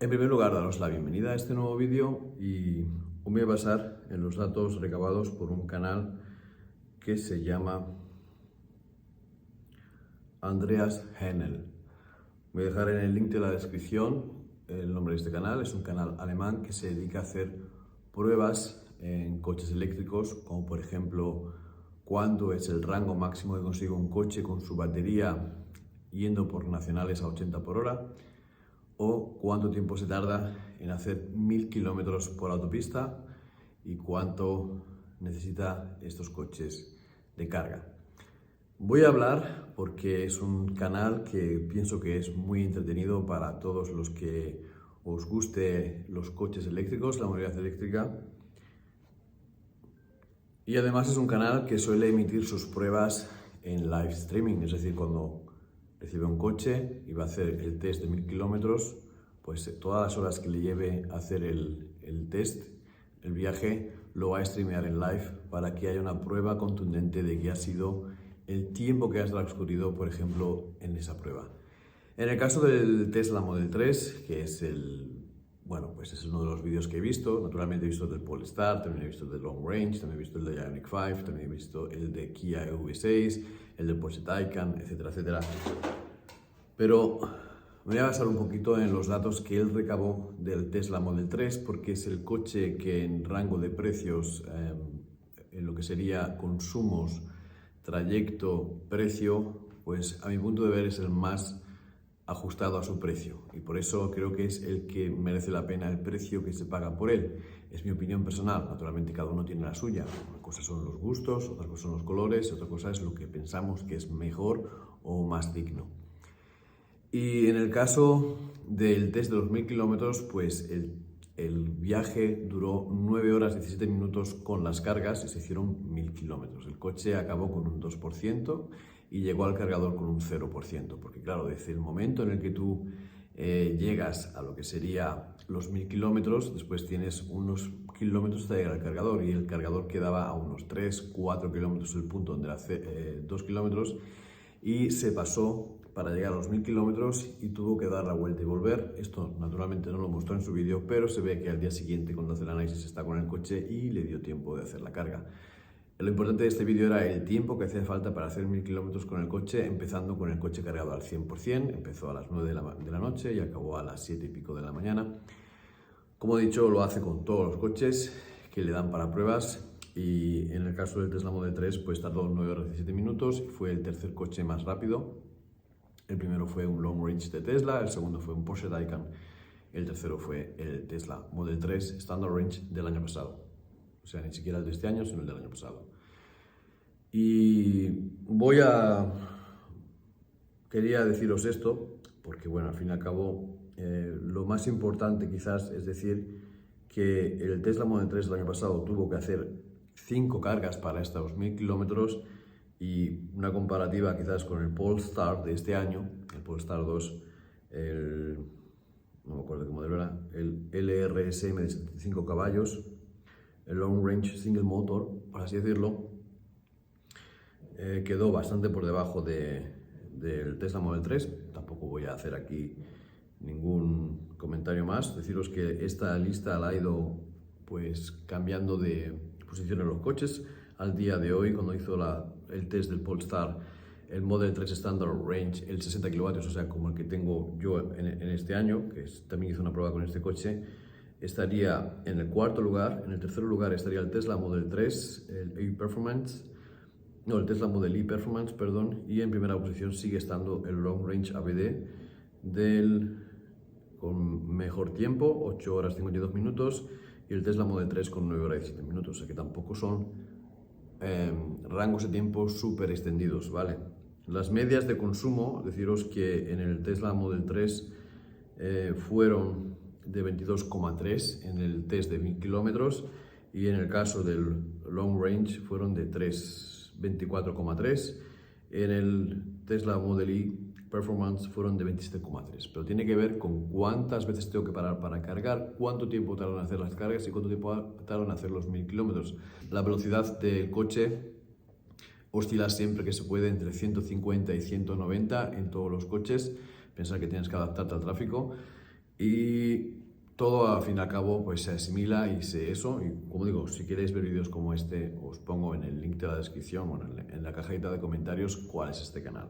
En primer lugar, daros la bienvenida a este nuevo vídeo y hoy me voy a basar en los datos recabados por un canal que se llama Andreas Hänel. Voy a dejar en el link de la descripción el nombre de este canal. Es un canal alemán que se dedica a hacer pruebas en coches eléctricos, como por ejemplo cuánto es el rango máximo que consigue un coche con su batería yendo por nacionales a 80 por hora, o cuánto tiempo se tarda en hacer 1000 kilómetros por autopista y cuánto necesita estos coches de carga. Voy a hablar porque es un canal que pienso que es muy entretenido para todos los que os guste los coches eléctricos, la movilidad eléctrica. Y además es un canal que suele emitir sus pruebas en live streaming, es decir, cuando recibe un coche y va a hacer el test de 1000 kilómetros, pues todas las horas que le lleve a hacer el test, el viaje, lo va a streamear en live para que haya una prueba contundente de que ha sido el tiempo que has transcurrido, por ejemplo, en esa prueba. En el caso del Tesla Model 3, que es pues es uno de los vídeos que he visto. Naturalmente he visto el del Polestar, también he visto el de Long Range, también he visto el de Ioniq 5, también he visto el de Kia EV6, el del Porsche Taycan, etcétera, etcétera. Pero me voy a basar un poquito en los datos que él recabó del Tesla Model 3, porque es el coche que en rango de precios, en lo que sería consumos, trayecto, precio, pues a mi punto de ver es el más ajustado a su precio, y por eso creo que es el que merece la pena el precio que se paga por él. Es mi opinión personal, naturalmente cada uno tiene la suya. Una cosa son los gustos, otra cosa son los colores, otra cosa es lo que pensamos que es mejor o más digno. Y en el caso del test de los 1000 kilómetros, pues el viaje duró 9 horas 17 minutos con las cargas y se hicieron 1000 kilómetros. El coche acabó con un 2% y llegó al cargador con un 0%, porque claro, desde el momento en el que tú llegas a lo que sería los 1000 kilómetros, después tienes unos kilómetros hasta llegar al cargador, y el cargador quedaba a unos 3-4 kilómetros del punto donde era 2 kilómetros, y se pasó para llegar a los 1000 kilómetros y tuvo que dar la vuelta y volver. Esto naturalmente no lo mostró en su vídeo, pero se ve que al día siguiente, cuando hace el análisis, está con el coche y le dio tiempo de hacer la carga. Lo importante de este vídeo era el tiempo que hacía falta para hacer 1000 kilómetros con el coche, empezando con el coche cargado al 100%. Empezó a las 9 de la noche y acabó a las 7 y pico de la mañana. Como he dicho, lo hace con todos los coches que le dan para pruebas, y en el caso del Tesla Model 3 pues tardó 9 horas y 17 minutos y fue el tercer coche más rápido. El primero fue un Long Range de Tesla, el segundo fue un Porsche Taycan, el tercero fue el Tesla Model 3 Standard Range del año pasado. O sea, ni siquiera el de este año, sino el del año pasado. Y quería deciros esto porque, bueno, al fin y al cabo, lo más importante quizás es decir que el Tesla Model 3 del año pasado tuvo que hacer 5 cargas para estos 1000 kilómetros, y una comparativa quizás con el Polestar de este año, el Polestar 2, no me acuerdo qué modelo era, el LRSM de 75 caballos, el Long Range Single Motor, por así decirlo, quedó bastante por debajo del Tesla Model 3. Tampoco voy a hacer aquí ningún comentario más. Deciros que esta lista la ha ido pues cambiando de posición en los coches. Al día de hoy, cuando hizo el test del Polestar, el Model 3 Standard Range, el 60 kilovatios, o sea, como el que tengo yo en este año, que también hice una prueba con este coche, estaría en el cuarto lugar. En el tercer lugar estaría el Tesla Model 3, el Tesla Model E Performance, perdón, y en primera posición sigue estando el Long Range ABD con mejor tiempo, 8 horas 52 minutos, y el Tesla Model 3 con 9 horas y 17 minutos, o sea que tampoco son rangos de tiempo súper extendidos, ¿vale? Las medias de consumo, deciros que en el Tesla Model 3 fueron de 22,3 en el test de 1000 kilómetros, y en el caso del Long Range fueron de 24,3. En el Tesla Model E Performance fueron de 27,3. Pero tiene que ver con cuántas veces tengo que parar para cargar, cuánto tiempo tardan en hacer las cargas y cuánto tiempo tardan en hacer los 1000 kilómetros. La velocidad del coche oscila siempre que se puede entre 150 y 190 en todos los coches. Pensar que tienes que adaptarte al tráfico. Y todo al fin y al cabo pues se asimila y eso. Y como digo, si queréis ver vídeos como este, os pongo en el link de la descripción, bueno, en la cajita de comentarios cuál es este canal.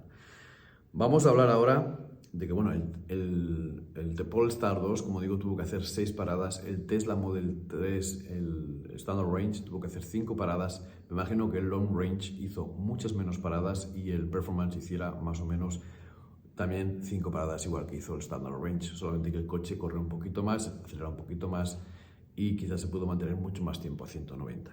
Vamos a hablar ahora de que, bueno, el Polestar 2, como digo, tuvo que hacer 6 paradas. El Tesla Model 3, el Standard Range, tuvo que hacer 5 paradas. Me imagino que el Long Range hizo muchas menos paradas y el Performance hiciera más o menos también 5 paradas, igual que hizo el Standard Range. Solamente que el coche corre un poquito más, acelera un poquito más y quizás se pudo mantener mucho más tiempo a 190.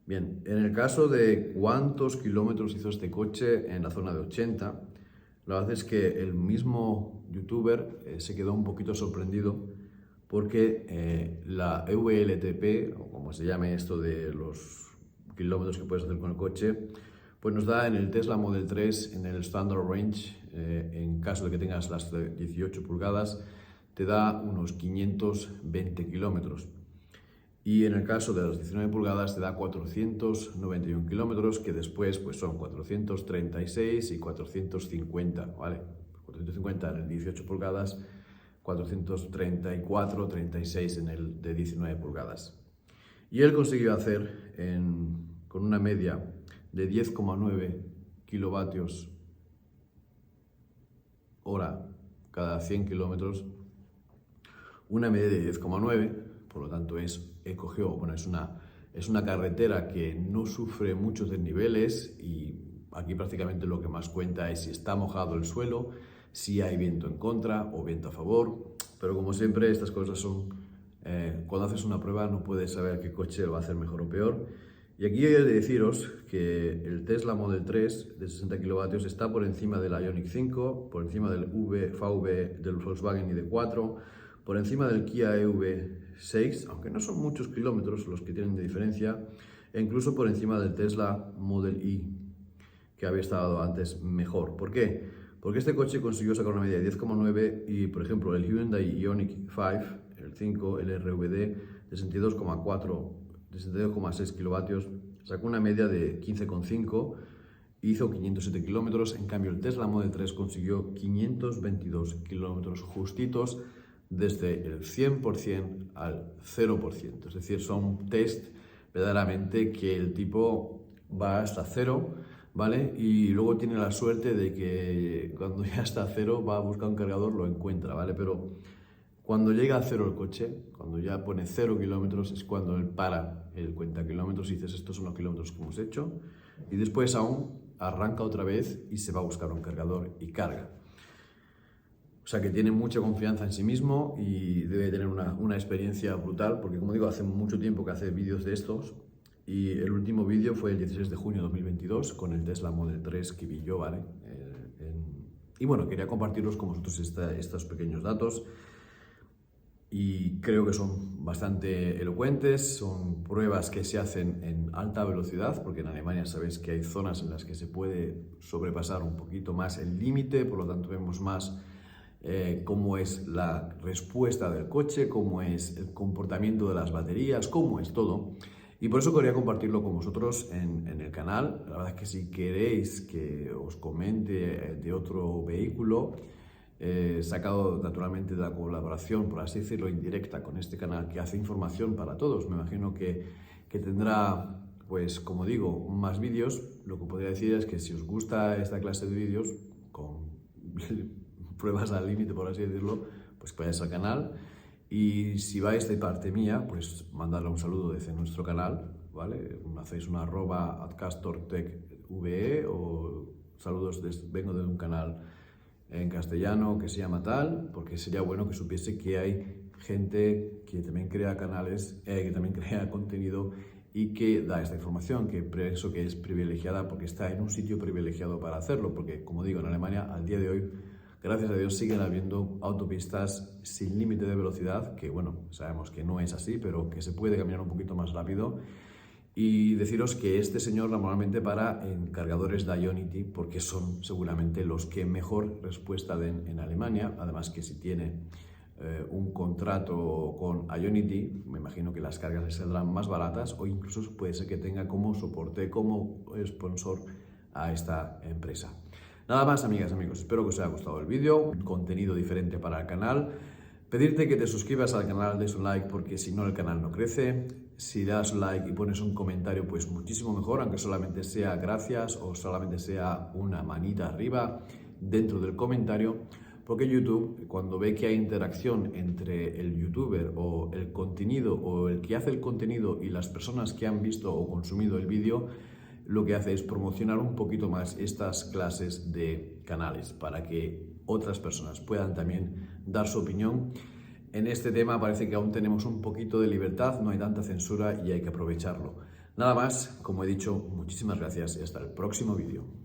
Bien, en el caso de cuántos kilómetros hizo este coche en la zona de 80, la verdad es que el mismo youtuber se quedó un poquito sorprendido porque la VLTP, o como se llame esto de los kilómetros que puedes hacer con el coche, pues nos da en el Tesla Model 3, en el Standard Range, en caso de que tengas las de 18 pulgadas, te da unos 520 kilómetros. Y en el caso de las 19 pulgadas te da 491 kilómetros, que después pues son 436 y 450, ¿vale? 450 en el 18 pulgadas, 434, 36 en el de 19 pulgadas. Y él consiguió hacer con una media de 10,9 kilovatios hora cada 100 kilómetros, una media de 10,9, por lo tanto es una carretera que no sufre muchos desniveles y aquí prácticamente lo que más cuenta es si está mojado el suelo, si hay viento en contra o viento a favor, pero como siempre estas cosas son, cuando haces una prueba no puedes saber qué coche va a hacer mejor o peor. Y aquí he de deciros que el Tesla Model 3 de 60 kilovatios está por encima del Ioniq 5, por encima del VW del Volkswagen ID4, por encima del Kia EV6, aunque no son muchos kilómetros los que tienen de diferencia, e incluso por encima del Tesla Model Y, que había estado antes mejor. ¿Por qué? Porque este coche consiguió sacar una media de 10,9 y, por ejemplo, el Hyundai Ioniq 5, el 5, el RVD, de 62,6 kilovatios, sacó una media de 15,5, hizo 507 kilómetros. En cambio, el Tesla Model 3 consiguió 522 kilómetros justitos, desde el 100% al 0%. Es decir, son test verdaderamente que el tipo va hasta cero, ¿vale? Y luego tiene la suerte de que cuando ya está a cero va a buscar un cargador, lo encuentra, ¿vale? Pero cuando llega a cero el coche, cuando ya pone 0 kilómetros, es cuando él para el cuenta kilómetros y dices, estos son los kilómetros que hemos hecho, y después aún arranca otra vez y se va a buscar un cargador y carga. O sea que tiene mucha confianza en sí mismo y debe tener una experiencia brutal, porque como digo, hace mucho tiempo que hace vídeos de estos y el último vídeo fue el 16 de junio de 2022 con el Tesla Model 3 que vi yo, ¿vale? Y bueno, quería compartirlos con vosotros estos pequeños datos y creo que son bastante elocuentes, son pruebas que se hacen en alta velocidad, porque en Alemania sabéis que hay zonas en las que se puede sobrepasar un poquito más el límite, por lo tanto vemos más cómo es la respuesta del coche, cómo es el comportamiento de las baterías, cómo es todo. Y por eso quería compartirlo con vosotros en el canal. La verdad es que si queréis que os comente de otro vehículo, sacado naturalmente de la colaboración, por así decirlo, indirecta con este canal que hace información para todos, me imagino que tendrá, pues como digo, más vídeos. Lo que podría decir es que si os gusta esta clase de vídeos, con pruebas al límite, por así decirlo, pues que vayáis al canal. Y si vais de parte mía, pues mandarle un saludo desde nuestro canal, ¿vale? Hacéis una @castortechve o saludos, vengo de un canal en castellano que se llama tal, porque sería bueno que supiese que hay gente que también crea canales, que también crea contenido y que da esta información, que pienso que es privilegiada porque está en un sitio privilegiado para hacerlo, porque como digo, en Alemania al día de hoy, gracias a Dios, siguen habiendo autopistas sin límite de velocidad, que bueno, sabemos que no es así, pero que se puede caminar un poquito más rápido. Y deciros que este señor normalmente para en cargadores de Ionity, porque son seguramente los que mejor respuesta den en Alemania. Además que si tiene un contrato con Ionity, me imagino que las cargas le saldrán más baratas, o incluso puede ser que tenga como soporte, como sponsor a esta empresa. Nada más, amigas, amigos, espero que os haya gustado el vídeo, un contenido diferente para el canal. Pedirte que te suscribas al canal, des un like, porque si no el canal no crece. Si das un like y pones un comentario, pues muchísimo mejor, aunque solamente sea gracias o solamente sea una manita arriba dentro del comentario, porque YouTube, cuando ve que hay interacción entre el youtuber o el contenido o el que hace el contenido y las personas que han visto o consumido el vídeo, lo que hace es promocionar un poquito más estas clases de canales para que otras personas puedan también dar su opinión. En este tema parece que aún tenemos un poquito de libertad, no hay tanta censura y hay que aprovecharlo. Nada más, como he dicho, muchísimas gracias y hasta el próximo vídeo.